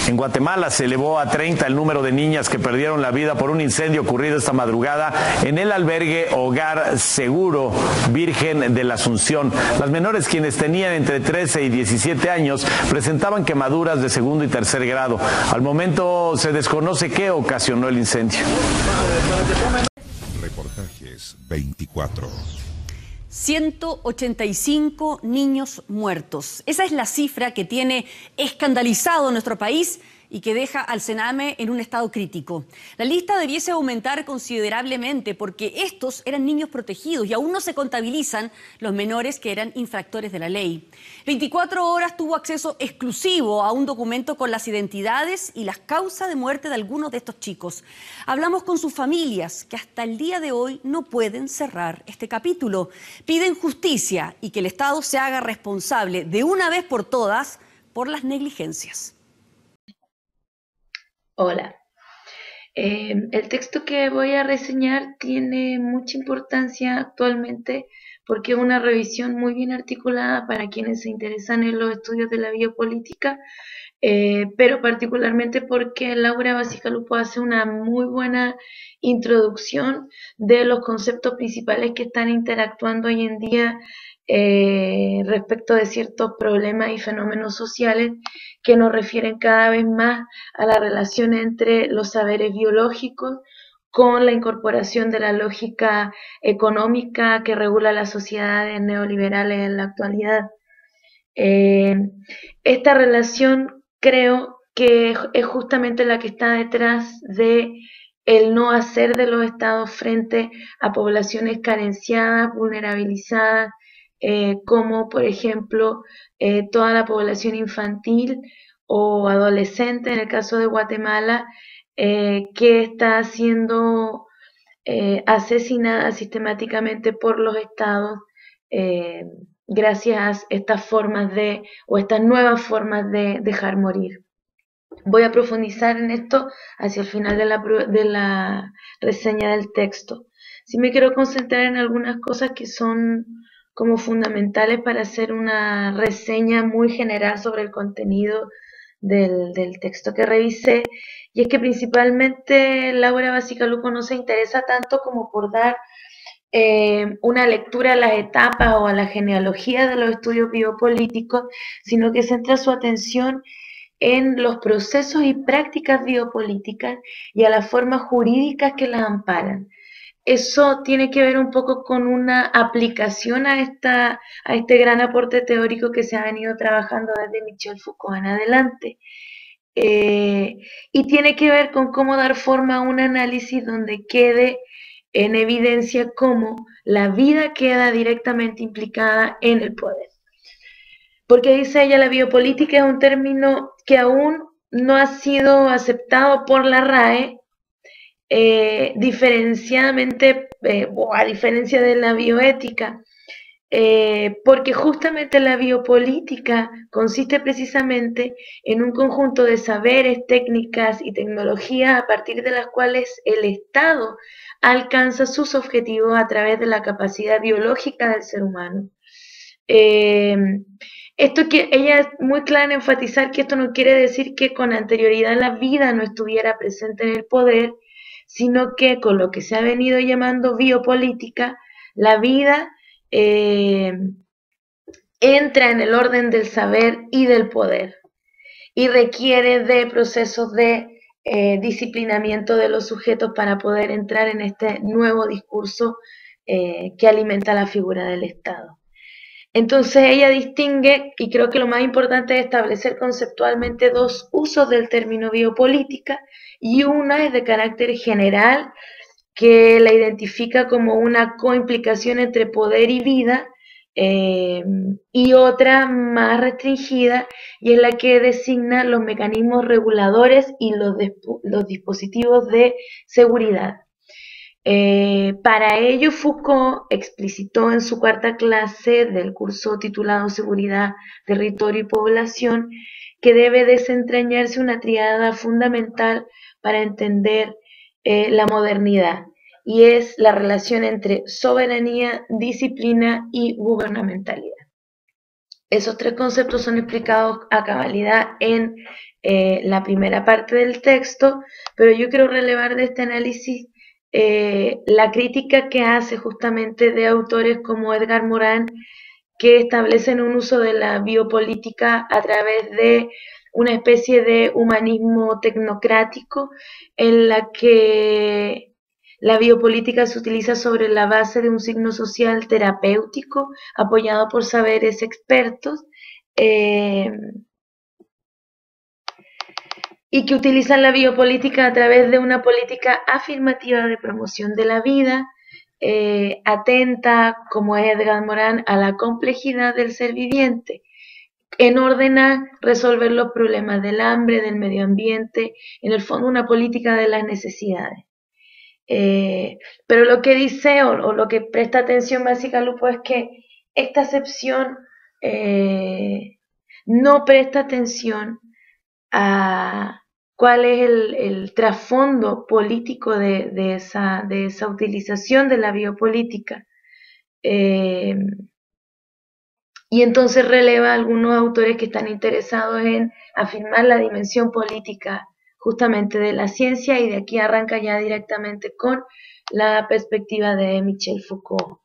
En Guatemala se elevó a 30 el número de niñas que perdieron la vida por un incendio ocurrido esta madrugada en el albergue Hogar Seguro Virgen de la Asunción. Las menores, quienes tenían entre 13 y 17 años, presentaban quemaduras de segundo y tercer grado. Al momento se desconoce qué ocasionó el incendio. Reportajes 24. 185 niños muertos. Esa es la cifra que tiene escandalizado nuestro país y que deja al Sename en un estado crítico. La lista debiese aumentar considerablemente porque estos eran niños protegidos y aún no se contabilizan los menores que eran infractores de la ley. 24 horas tuvo acceso exclusivo a un documento con las identidades y las causas de muerte de algunos de estos chicos. Hablamos con sus familias que hasta el día de hoy no pueden cerrar este capítulo. Piden justicia y que el Estado se haga responsable de una vez por todas por las negligencias. Hola, el texto que voy a reseñar tiene mucha importancia actualmente porque es una revisión muy bien articulada para quienes se interesan en los estudios de la biopolítica, pero particularmente porque Laura Bacigalupo hace una muy buena introducción de los conceptos principales que están interactuando hoy en día respecto de ciertos problemas y fenómenos sociales que nos refieren cada vez más a la relación entre los saberes biológicos con la incorporación de la lógica económica que regula las sociedades neoliberales en la actualidad. Esta relación creo que es justamente la que está detrás de el no hacer de los estados frente a poblaciones carenciadas, vulnerabilizadas, como por ejemplo toda la población infantil o adolescente, en el caso de Guatemala, que está siendo asesinada sistemáticamente por los estados gracias a estas formas o estas nuevas formas de dejar morir. Voy a profundizar en esto hacia el final de la reseña del texto. Sí me quiero concentrar en algunas cosas que son como fundamentales para hacer una reseña muy general sobre el contenido del texto que revisé, y es que principalmente Laura Bacigalupo no se interesa tanto como por dar una lectura a las etapas o a la genealogía de los estudios biopolíticos, sino que centra su atención en los procesos y prácticas biopolíticas y a las formas jurídicas que las amparan. Eso tiene que ver un poco con una aplicación a este gran aporte teórico que se ha venido trabajando desde Michel Foucault en adelante. Y tiene que ver con cómo dar forma a un análisis donde quede en evidencia cómo la vida queda directamente implicada en el poder. Porque dice ella, la biopolítica es un término que aún no ha sido aceptado por la RAE, diferenciadamente o a diferencia de la bioética, porque justamente la biopolítica consiste precisamente en un conjunto de saberes, técnicas y tecnologías a partir de las cuales el Estado alcanza sus objetivos a través de la capacidad biológica del ser humano. Esto que ella es muy clara en enfatizar que esto no quiere decir que con anterioridad la vida no estuviera presente en el poder, sino que con lo que se ha venido llamando biopolítica, la vida entra en el orden del saber y del poder y requiere de procesos de disciplinamiento de los sujetos para poder entrar en este nuevo discurso que alimenta la figura del Estado. Entonces ella distingue, y creo que lo más importante es establecer conceptualmente dos usos del término biopolítica, y una es de carácter general, que la identifica como una coimplicación entre poder y vida, y otra más restringida, y es la que designa los mecanismos reguladores y los dispositivos de seguridad. Para ello, Foucault explicitó en su cuarta clase del curso titulado Seguridad, Territorio y Población que debe desentrañarse una tríada fundamental para entender la modernidad, y es la relación entre soberanía, disciplina y gubernamentalidad. Esos tres conceptos son explicados a cabalidad en la primera parte del texto, pero yo quiero relevar de este análisis la crítica que hace justamente de autores como Edgar Morin, que establecen un uso de la biopolítica a través de una especie de humanismo tecnocrático en la que la biopolítica se utiliza sobre la base de un signo social terapéutico apoyado por saberes expertos y que utilizan la biopolítica a través de una política afirmativa de promoción de la vida, atenta, como es Edgar Morin, a la complejidad del ser viviente, en orden a resolver los problemas del hambre, del medio ambiente, en el fondo una política de las necesidades. Pero lo que dice o lo que presta atención Bacigalupo es que esta acepción no presta atención a cuál es el trasfondo político de esa utilización de la biopolítica. Y entonces releva a algunos autores que están interesados en afirmar la dimensión política justamente de la ciencia, y de aquí arranca ya directamente con la perspectiva de Michel Foucault.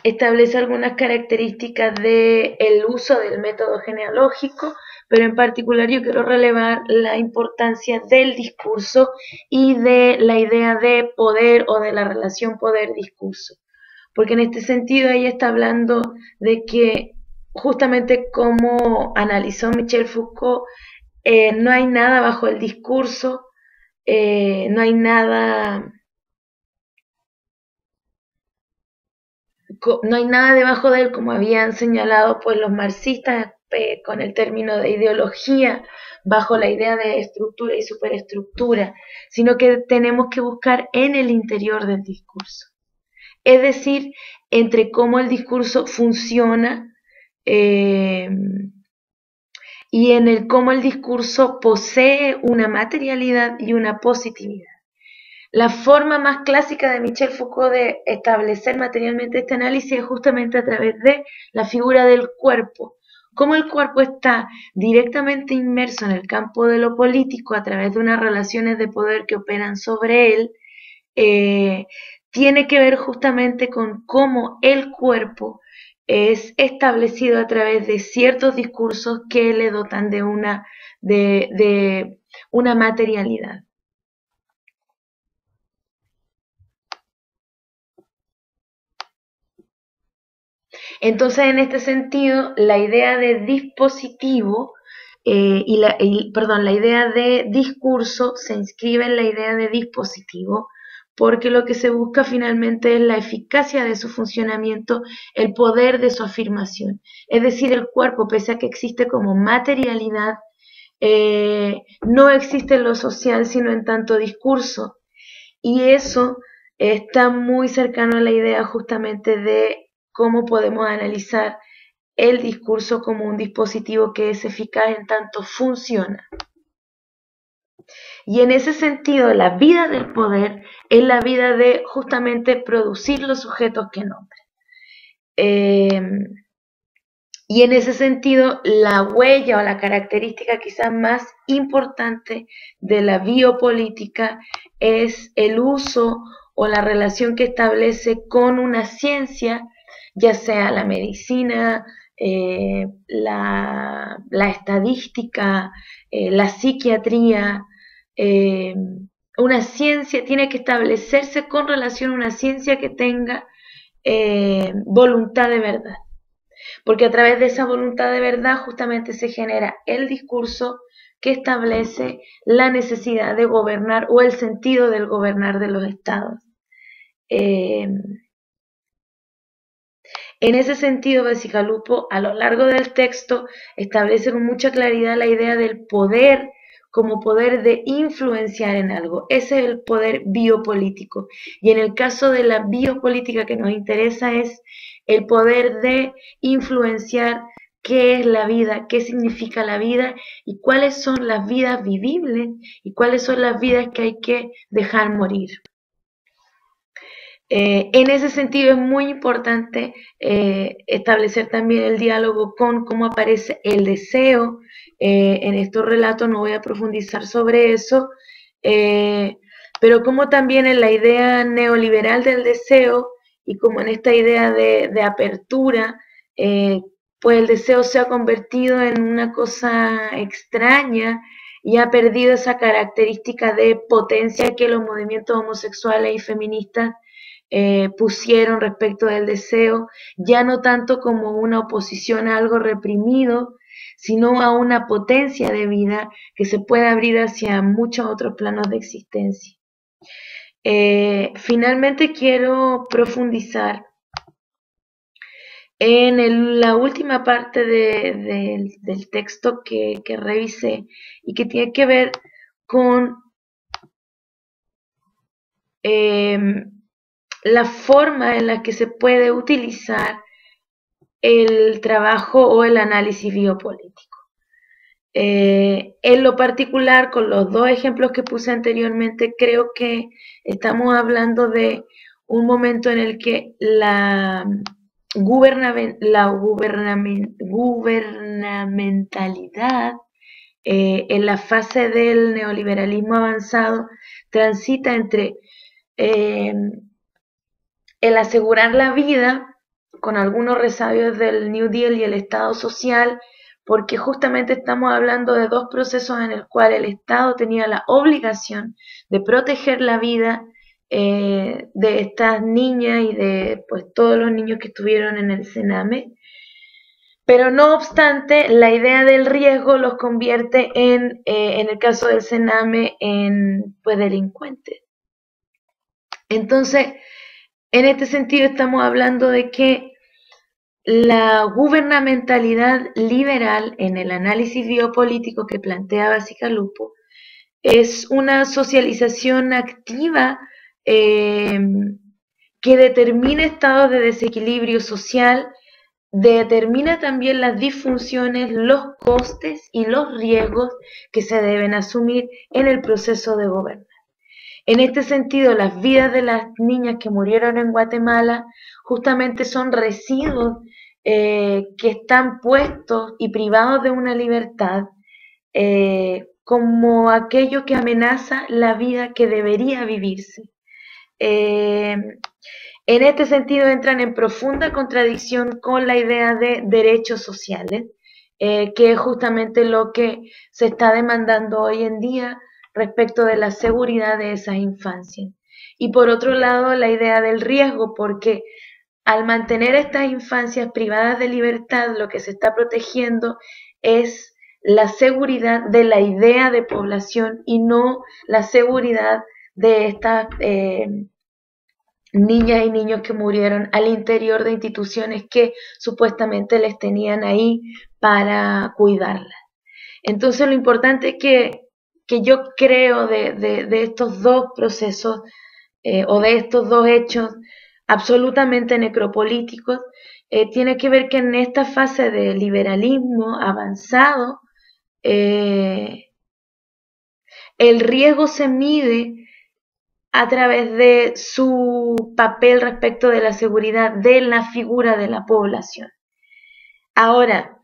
Establece algunas características del uso del método genealógico, pero en particular yo quiero relevar la importancia del discurso y de la idea de poder o de la relación poder-discurso, porque en este sentido ella está hablando de que justamente como analizó Michel Foucault, no hay nada bajo el discurso, no hay nada debajo de él, como habían señalado pues los marxistas con el término de ideología, bajo la idea de estructura y superestructura, sino que tenemos que buscar en el interior del discurso. Es decir, entre cómo el discurso funciona y en el cómo el discurso posee una materialidad y una positividad. La forma más clásica de Michel Foucault de establecer materialmente este análisis es justamente a través de la figura del cuerpo. Cómo el cuerpo está directamente inmerso en el campo de lo político a través de unas relaciones de poder que operan sobre él, tiene que ver justamente con cómo el cuerpo es establecido a través de ciertos discursos que le dotan de una materialidad. Entonces, en este sentido, la idea de dispositivo la idea de discurso se inscribe en la idea de dispositivo, porque lo que se busca finalmente es la eficacia de su funcionamiento, el poder de su afirmación. Es decir, el cuerpo, pese a que existe como materialidad, no existe en lo social, sino en tanto discurso. Y eso está muy cercano a la idea justamente de cómo podemos analizar el discurso como un dispositivo que es eficaz en tanto funciona. Y en ese sentido, la vida del poder es la vida de justamente producir los sujetos que nombra. Y en ese sentido, la huella o la característica quizás más importante de la biopolítica es el uso o la relación que establece con una ciencia, ya sea la medicina, la estadística, la psiquiatría. Una ciencia tiene que establecerse con relación a una ciencia que tenga voluntad de verdad, porque a través de esa voluntad de verdad justamente se genera el discurso que establece la necesidad de gobernar o el sentido del gobernar de los estados. En ese sentido, Bacigalupo, a lo largo del texto, establece con mucha claridad la idea del poder como poder de influenciar en algo. Ese es el poder biopolítico. Y en el caso de la biopolítica que nos interesa es el poder de influenciar qué es la vida, qué significa la vida y cuáles son las vidas vivibles y cuáles son las vidas que hay que dejar morir. En ese sentido es muy importante establecer también el diálogo con cómo aparece el deseo en estos relatos. No voy a profundizar sobre eso, pero como también en la idea neoliberal del deseo y como en esta idea de apertura, pues el deseo se ha convertido en una cosa extraña y ha perdido esa característica de potencia que los movimientos homosexuales y feministas pusieron respecto del deseo, ya no tanto como una oposición a algo reprimido, sino a una potencia de vida que se puede abrir hacia muchos otros planos de existencia. Finalmente quiero profundizar en la última parte del texto que revisé y que tiene que ver con la forma en la que se puede utilizar el trabajo o el análisis biopolítico. En lo particular, con los dos ejemplos que puse anteriormente, creo que estamos hablando de un momento en el que la gubernamentalidad en la fase del neoliberalismo avanzado transita entre el asegurar la vida, con algunos resabios del New Deal y el Estado social, porque justamente estamos hablando de dos procesos en el cual el Estado tenía la obligación de proteger la vida de estas niñas y de pues todos los niños que estuvieron en el Sename, pero no obstante la idea del riesgo los convierte en el caso del Sename en pues delincuentes. Entonces, en este sentido estamos hablando de que la gubernamentalidad liberal en el análisis biopolítico que plantea Bacigalupo es una socialización activa que determina estados de desequilibrio social, determina también las disfunciones, los costes y los riesgos que se deben asumir en el proceso de gobernar. En este sentido, las vidas de las niñas que murieron en Guatemala justamente son residuos que están puestos y privados de una libertad como aquello que amenaza la vida que debería vivirse. En este sentido entran en profunda contradicción con la idea de derechos sociales, que es justamente lo que se está demandando hoy en día respecto de la seguridad de esas infancias. Y por otro lado, la idea del riesgo, porque al mantener estas infancias privadas de libertad, lo que se está protegiendo es la seguridad de la idea de población y no la seguridad de estas niñas y niños que murieron al interior de instituciones que supuestamente les tenían ahí para cuidarlas. Entonces lo importante es que yo creo de estos dos procesos o de estos dos hechos absolutamente necropolíticos, tiene que ver que en esta fase de liberalismo avanzado, el riesgo se mide a través de su papel respecto de la seguridad de la figura de la población. Ahora,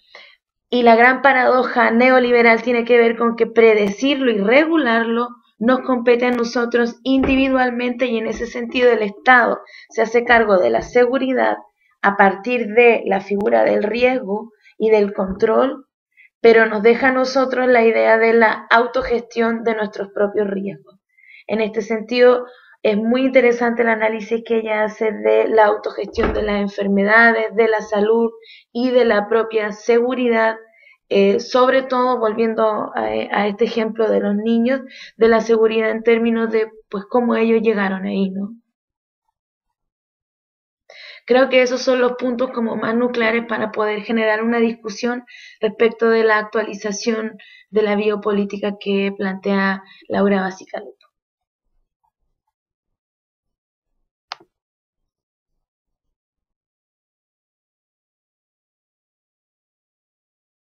y la gran paradoja neoliberal tiene que ver con que predecirlo y regularlo nos compete a nosotros individualmente, y en ese sentido el Estado se hace cargo de la seguridad a partir de la figura del riesgo y del control, pero nos deja a nosotros la idea de la autogestión de nuestros propios riesgos. En este sentido, es muy interesante el análisis que ella hace de la autogestión de las enfermedades, de la salud y de la propia seguridad, sobre todo volviendo a este ejemplo de los niños, de la seguridad en términos de pues cómo ellos llegaron ahí, ¿no? Creo que esos son los puntos como más nucleares para poder generar una discusión respecto de la actualización de la biopolítica que plantea Laura Bacigalupo.